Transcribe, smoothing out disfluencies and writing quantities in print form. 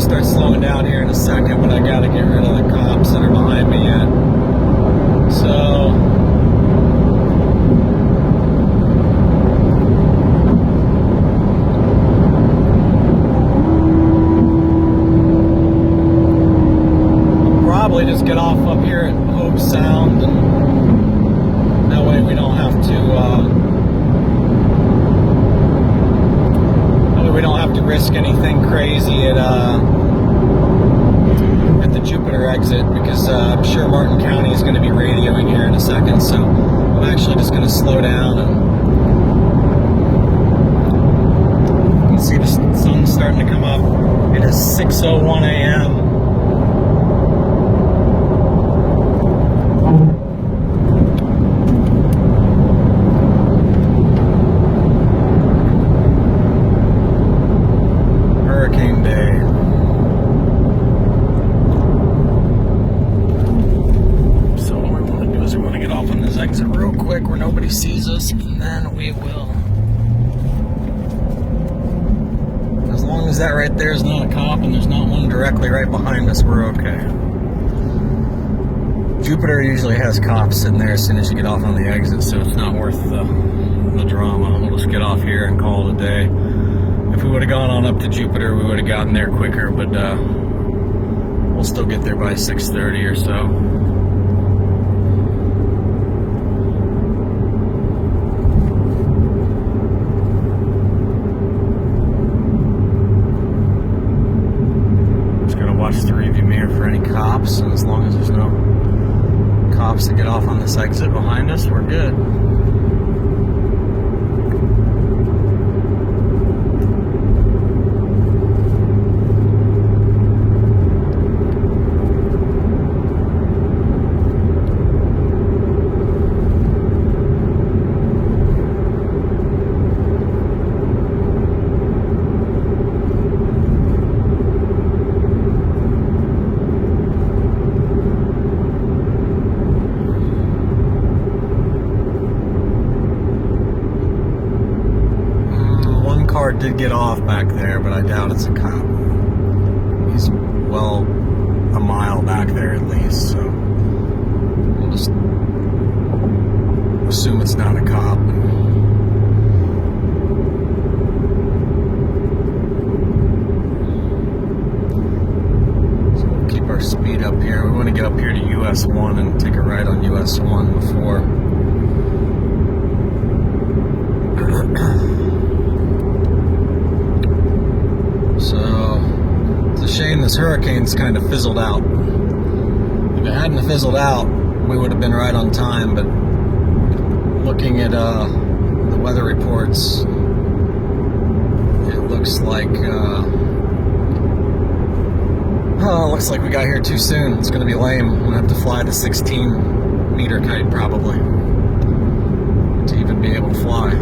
start slowing down here in a second, but I gotta get rid of the cops that are behind me yet. So probably just get off up here at Hope Sound, and that way we don't have to risk anything crazy at the Jupiter exit, because I'm sure Martin County is going to be radioing here in a second. So I'm actually just going to slow down, and you can see the sun's starting to come up. It is 6:01 a.m. Exit real quick where nobody sees us, and then we will. As long as that right there is not a cop and there's not one directly right behind us, we're okay. Jupiter usually has cops sitting there as soon as you get off on the exit, so it's not worth the drama. We'll just get off here and call it a day. If we would have gone on up to Jupiter, we would have gotten there quicker, but we'll still get there by 6:30 or so. Watch the rearview mirror for any cops, and as long as there's no cops that get off on this exit behind us, we're good. Car did get off back there, but I doubt it's a cop. He's well a mile back there at least, so we'll just assume it's not a cop. So we'll keep our speed up here. We want to get up here to US 1 and take a ride on US 1 before. So it's a shame this hurricane's kind of fizzled out. If it hadn't fizzled out, we would have been right on time, but looking at the weather reports, it looks like we got here too soon. It's going to be lame. I'm going to have to fly the 16-meter kite probably to even be able to fly.